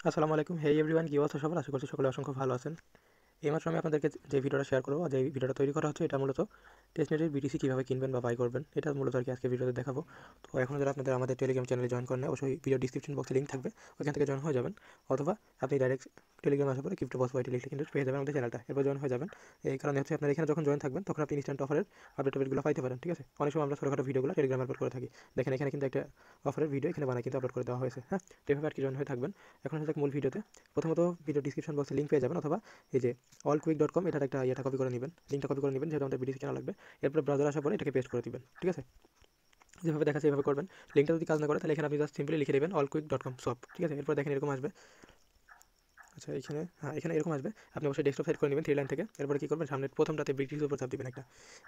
আসসালামু আলাইকুম। হেই এভরিওয়ান, কি অবস্থা সবার? আশা করছি সকলে অসংখ্য ভালো আছেন। এইমাত্র আমি আপনাদেরকে যে ভিডিওটা শেয়ার করবো, যে ভিডিওটা তৈরি করা হচ্ছে, এটা মূলত টেস্টনেটের বিটিসি কীভাবে কিনবেন বা বাই করবেন, এটা মূলত আর কি আজকে ভিডিওতে দেখাবো। তো এখন যারা আপনাদের আমাদের টেলিগ্রাম চ্যানেলে জয়েন করেন, অবশ্যই ভিডিও ডিসক্রিপশন বক্সে লিঙ্ক থাকবে, ওইখান থেকে জয়েন হয়ে যাবেন। অথবা আপনি ডাইরেক্ট টেলিগ্রামে আসার পরে ক্রিপ্টো বস ওয়াইটি লিখলে কিন্তু পেয়ে যাবেন আমাদের চ্যানেলটা, এরপর জয়েন হয়ে যাবেন। এই কারণে হচ্ছে আপনার এখানে যখন জয়েন থাকবেন তখন আপনি ইনস্ট্যান্ট অফারের আপডেটগুলো পাইতে পারেন। ঠিক আছে, অনেক সময় আমরা ছোটোখাটো ভিডিওগুলো টেলিগ্রামে আপলোড করে থাকি। দেখেন এখানে কিন্তু একটা অফারের ভিডিও এখানে বানাই কিন্তু আপলোড করে দেওয়া হয়েছে। হ্যাঁ, তো এভাবে আর কি জয়েন হয়ে থাকবেন। এখন হচ্ছে মূল ভিডিওতে প্রথমত ভিডিও ডিসক্রিপশন বক্সে লিঙ্ক পেয়ে যাবেন, অথবা এই যে allquick.com এটার একটা ইয়েটা কপি করে নেবেন, লিঙ্কটা কপি করে নেবেন, যেহেতু আমাদের বিডিসি কেনা লাগবে। এরপর ব্রাউজার আসার পরে এটাকে পেস্ট করে দিবেন। ঠিক আছে, যেভাবে দেখাচ্ছে এভাবে করবেন। লিঙ্কটা যদি কাজ না করে তাহলে এখানে আপনি জাস্ট সিম্পলি লিখে দেবেন allquick.com সব। ঠিক আছে, এরপর দেখেন এরকম আসবে। আচ্ছা, এখানে এরকম আসবে। আপনি অবশ্যই ডেস্কটপ সেট করে নেবেন 3 লাইন থেকে। এরপরে কী করবেন, সামনে প্রথমটাতে বিটিসির উপর চাপ দিবেন একটা,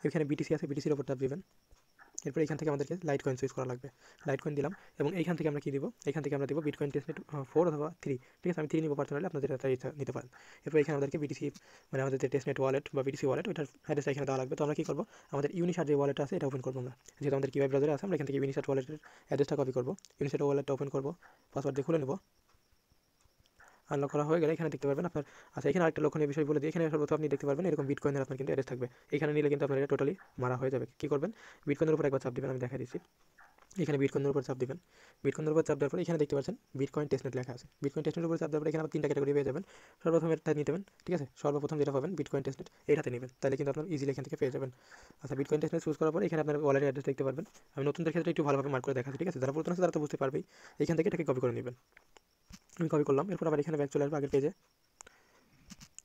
এখানে বিটিসি আছে, বিটিসির উপর চাপ দিবেন। এরপর এখান থেকে আমাদেরকে লাইট কয়েন চুজ করা লাগবে, লাইট কয়েন দিলাম। এবং এইখান থেকে আমরা কী দিব, এখান থেকে আমরা দিব বিটকয়েন টেস্টনেট 4 অথবা 3। ঠিক আছে, আমি 3 নিব পার্সোনালি, আপনাদের এটা ইচ্ছা নিতে পারেন। এরপর এখানে আমাদেরকে বিটিসি মানে আমাদের যে টেস্টনেট ওয়ালেট বা বিটিসি ওয়ালেট, ওইটার অ্যাড্রেসটা এখানে দেওয়া লাগবে। তো আমরা কী করবো, আমাদের ইউনিশার্ট যে ওয়ালেট আছে এটা ওপেন করবো আমরা, যেহেতু আমাদের কিভাবে ব্রাউজারে আছে, আমরা এখান থেকে ইউনিশার্ট ওয়ালেটের অ্যাড্রেসটা কপি করবো। ইউনিশার্ট ওয়ালেটটা ওপেন করবো, পাসওয়ার্ড দিয়ে খুলে নেবো। আনলক করা হয়ে গেলে এখানে দেখতে পারবেন আপনার। আচ্ছা, এখানে আরেকটা লক্ষণীয় বিষয় বলে দিই, এখানে সর্বপ্রথম আপনি দেখতে পারবেন এরকম বিটকয়েনের আপনার কিন্তু অ্যাড্রেস থাকবে। এখানে নিলে কিন্তু আপনার এটা টোটালি মারা হয়ে যাবে। কী করবেন, বিটকয়েনের উপর একবার চাপ দিবেন, আমি দেখা দিচ্ছি। এখানে বিটকয়েনের উপর চাপ দিবেন। বিটকয়েনের উপর চাপ দেওয়ার পরে এখানে দেখতে পাচ্ছেন বিটকয়েন টেস্টনেট লেখা আছে। বিটকয়েন টেস্টনেটের উপর চাপ দেওয়ার পরে এখানে আবার 3টা ক্যাটাগরি পেয়ে যাবেন। সর্বপ্রথম এটা নিতে হবে। ঠিক আছে, সর্বপ্রথম যেটা পাবেন বিটকয়েন টেস্টনেট, এটাতে নেবেন, তাহলে কিন্তু আপনার ইজিলি এখান থেকে পেয়ে যাবেন। আচ্ছা, বিটকয়েন টেস্টনেট চুজ করার পরে এখানে আপনার ওয়ালেটের অ্যাড্রেস দেখতে পারবেন। আমি নতুনদের ক্ষেত্রে একটু ভালোভাবে মার্ক করে দেখাচ্ছি। ঠিক আছে, যারা পুরাতন আছে তারা তো বুঝতে পারবেই। এখান থেকে এটাকে কপি করে নেবেন। আমি কপি করলাম, এরপর আবার এখানে ব্যাক চলে আসবো আগের পেজে।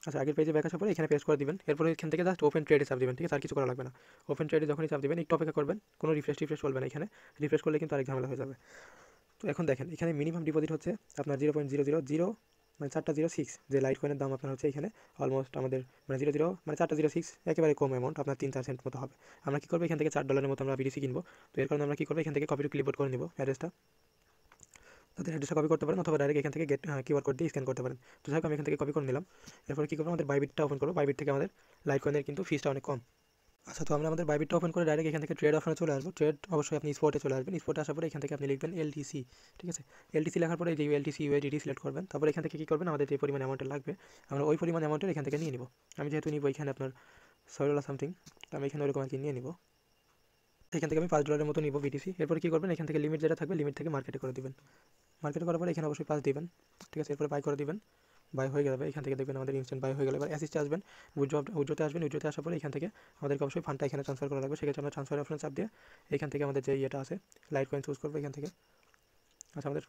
আচ্ছা, আগের পেজে ব্যাক আসার পরে এখানে পেস্ট করে দিবেন। এরপরে এখান থেকে জাস্ট ওপেন ট্রেডে চাপ দিবেন। ঠিক আছে, আর কিছু করা লাগবে না। ওপেন ট্রেডে যখনই চাপ দিবেন একটু অপেক্ষা করবেন, কোনো রিফ্রেশ চলবে না। এখানে রিফ্রেশ করলে কিন্তু আরেক ঝামেলা হয়ে যাবে। তো এখন দেখেন এখানে মিনিমাম ডিপোজিট হচ্ছে আপনার 0.000 মানে 4.06, যে লাইট কয়েনের দাম আপনার হচ্ছে এখানে অলমোস্ট আমাদের মানে 4.06 একেবারে কম অ্যামাউন্ট, আপনার 3-4 সেন্ট মতো হবে। আমরা কী করবো, এখান থেকে $4 মতো আমরা বিটিসি কিনবো। তো এর কারণে আমরা কী করবো, এখান থেকে কপি টু ক্লিপবোর্ড করে নিব অ্যাড্রেসটা। তাদের অ্যাড্রেসটা কপি করতে পারেন, অথবা ডাইরেক্ট এখান থেকে গেট কিউআর কোড দিয়ে স্ক্যান করতে পারেন। তো যাই হোক, আমি এখান থেকে কপি করে নিলাম। এরপরে কী করবো, আমাদের বাইবিটটা ওপেন করবো। বাইবিট থেকে আমাদের লাইট কয়েনের কিন্তু ফিসটা অনেক কম। আচ্ছা, তো আমরা আমাদের বাইবিটটা ওপেন করে ডাইরেক্ট এখান থেকে ট্রেড অপশনে চলে আসবো। ট্রেড অবশ্যই আপনি স্পটে চলে আসবেন। স্পটে আসার পরে এখান থেকে আপনি লিখবেন এলটিসি। ঠিক আছে, এলটিসি লেখার পরে যে এলটিসি ইউএসডিটি সিলেক্ট করবেন। তারপর এখান থেকে কী করবেন, আমাদের যে পরিমাণ অ্যামাউন্টের লাগবে আমরা ওই পরিমাণ অ্যামাউন্টের এখান থেকে নিয়ে নিব। আমি যেহেতু নিব এখানে আপনার $6 সামথিং, তো আমি এখানে ওরকম আর কি নিয়ে নিব। এখান থেকে আমি $5 মতো নিব বিটিসি। এরপর কী করবেন, এখান থেকে লিমিট যেটা থাকবে লিমিট থেকে মার্কেটে করে দিবেন। মার্কেটে করার পরে এখানে অবশ্যই 5 দিবেন। ঠিক আছে, এরপরে বাই করে দিবেন। বাই হয়ে যাবে, এখান থেকে দেখবেন আমাদের ইনস্ট্যান্ট বাই হয়ে গেলে এবার অ্যাসিস্টে আসবেন। উইথড্রোতে আসবেন। উইথড্রোতে আসার পরে এখান থেকে আমাদেরকে অবশ্যই ফান্ডটা এখানে ট্রান্সফার করা লাগবে। সেক্ষেত্রে আমরা ট্রান্সফার অপশন চাপ দিয়ে এখান থেকে আমাদের যে ইয়েটা আছে লাইট কয়েন চুজ করবো এখান থেকে। আচ্ছা, আমাদের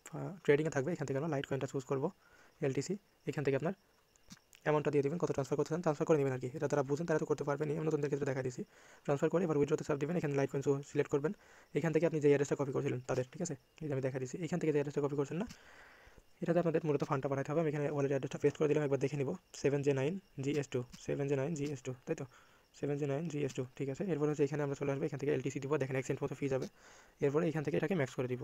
ট্রেডিংয়ে থাকবে, এখান থেকে আমরা লাইট কয়েনটা চুজ করবো এলটিসি। এখান থেকে আপনার অ্যামাউন্টটা দিয়ে দেবেন, কত ট্রান্সফার করতে চান ট্রান্সফার করে নেবেন আর কি। এটা তারা বুঝেন, তারা তো করতে পারবেন। আমি নতুনদের ক্ষেত্রে দেখা দিয়েছি। ট্রান্সফার করে এবার উইথড্রোতে চাপ দেবেন, এখানে লাইট কয়েন সিলেক্ট করবেন। এখান থেকে আপনি যে অ্যাড্রেসটা কপি করেছিলেন তাদের, ঠিক আছে, এই যে আমি দেখা দিয়েছি, এখান থেকে যে অ্যাড্রেসটা কপি করছেন না, এটাতে আপনাদের মূলত ফান্ডটা পাঠাতে হবে। আমি এখানে ওয়ালেট অ্যাড্রেসটা পেস্ট করে দিলাম, একবার দেখে নিব। 7J9GS2, 7J9GS2, তাই তো 7J9GS2। ঠিক আছে, এরপর হচ্ছে এখানে আমরা চলে আসবো, এখান থেকে এলটিসি দিব, দেখেন 1 সেন্ট মতো ফি যাবে। এরপরে এখান থেকে এটাকে ম্যাক্স করে দিব।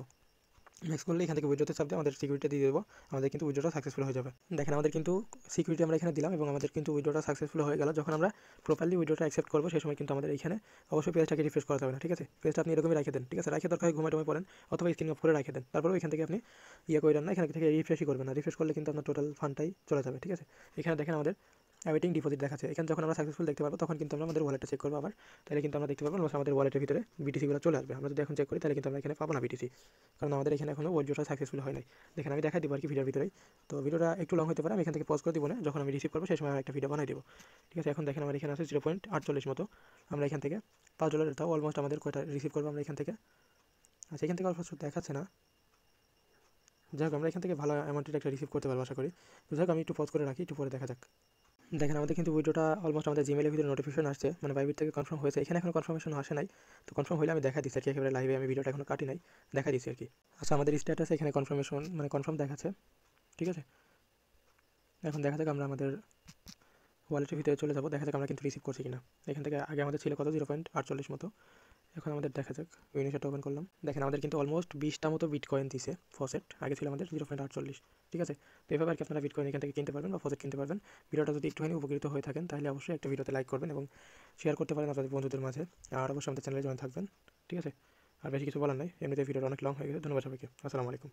ম্যাক্স করলে এখান থেকে উইথড্রোতে চাপ দিয়ে আমাদের সিকিউরিটি দিয়ে দেবো, আমাদের কিন্তু উইথড্রোটা সাকসেসফুল হয়ে যাবে। দেখেন আমাদের কিন্তু সিকিউরিটি আমরা এখানে দিলাম এবং আমাদের কিন্তু উইথড্রোটা সাকসেসফুল হয়ে গেল। যখন আমরা প্রপারলি উইথড্রোটা অ্যাকসেপ্ট করবো সেই সময় কিন্তু আমাদের এখানে অবশ্যই পেজটাকে রিফ্রেশ করা যাবে না। ঠিক আছে, পেজটা আপনি এরকমই রেখে দেন। ঠিক আছে, রাখে দরকার হয় ঘুমে টুমে পড়েন, অথবা স্ক্রিন অফ করে রেখে দেন। তারপরেও এখান থেকে আপনি করেন না, এখান থেকে রিফ্রেশই করবেন না। রিফ্রেশ করলে কিন্তু আপনার টোটাল ফান্ডটাই চলে যাবে। ঠিক আছে, এখানে দেখেন আমাদের অ্যাওয়েটিং ডিপোজিট দেখাচ্ছে। এখানে যখন আমরা সাকসেসফুল দেখতে পারবো তখন কিন্তু আমরা আমাদের ওয়ালেটটা চেক করবো আবার। তাহলে কিন্তু আমরা দেখতে পারবো আমাদের ওয়ালেটের ভিতরে বিটিসিগুলো চলে আসবে। আমরা যদি এখন চেক করি তাহলে কিন্তু আমরা এখানে পাবো না বিটিসি, কারণ আমাদের এখানে এখনো উইথড্রোটা সাকসেসফুল হয় নাই। দেখেন আমি দেখাই দিব আর কি ভিডিওর ভিতরেই। তো ভিডিওটা একটু লং হতে পারে, আমি এখান থেকে পজ করে দিব না, যখন আমি রিসিভ করবো সেই সময় একটা ভিডিও বানাই দেবো। ঠিক আছে, এখন দেখেন আমার এখানে আছে 0.48 মতো। আমরা এখান থেকে $5 তাও অলমোস্ট আমাদের কয়টা রিসিভ করবো আমরা এখান থেকে। আচ্ছা, এখান থেকে অলমোস্ট দেখাচ্ছে না। যাই হোক, আমরা এখান থেকে ভালো অ্যামাউন্টের একটা রিসিভ করতে পারবো আশা করি। তো যাই হোক, আমি একটু পজ করে রাখি, একটু পরে দেখা যাক। দেখেন আমাদের কিন্তু উইড্রোটা অলমোস্ট আমাদের জিমেলের ভিতরে নোটিফিকেশন আসছে, মানে বাইবিট থেকে কনফার্ম হয়েছে। এখানে এখন কনফার্মেশন আসে নাই। তো কনফার্ম হলে আমি দেখা দিচ্ছি আর কি, একেবারে লাইভে আমি ভিডিওটা এখনো কাটি নাই, দেখা দিচ্ছি আর কি। আচ্ছা, আমাদের স্ট্যাটাসে এখানে কনফার্মেশন মানে কনফার্ম দেখাচ্ছে। ঠিক আছে, এখন দেখা যাক, আমরা আমাদের ওয়ালেটের ভিতরে চলে যাবো, দেখা যাক আমরা কিন্তু রিসিভ করছি কিনা। এখান থেকে আগে আমাদের ছিল কত, 0.48 মতো। এখন আমাদের দেখা যাক, ইউনিশার্টটা ওপেন করলাম। দেখেন আমাদের কিন্তু অলমোস্ট 20টা মতো বিটকয়েন দিছে ফসেট, আগে ছিল আমাদের 0.48। ঠিক আছে, তো এভাবে আর কি আপনারা বিটকয়েন এখান থেকে কিনতে পারবেন বা ফসেট কিনতে পারবেন। ভিডিওটা যদি একটুখানি উপকৃত হয়ে থাকেন তাহলে অবশ্যই একটা ভিডিওতে লাইক করবেন এবং শেয়ার করতে পারেন আপনাদের বন্ধুদের মাঝে। আর অবশ্যই আমাদের চ্যানেলে জয়েন থাকবেন। ঠিক আছে, আর বেশি কিছু বলার নাই, এমনিতে ভিডিওটা অনেক লং হয়ে গেছে। ধন্যবাদ সবাইকে, আসসালামু আলাইকুম।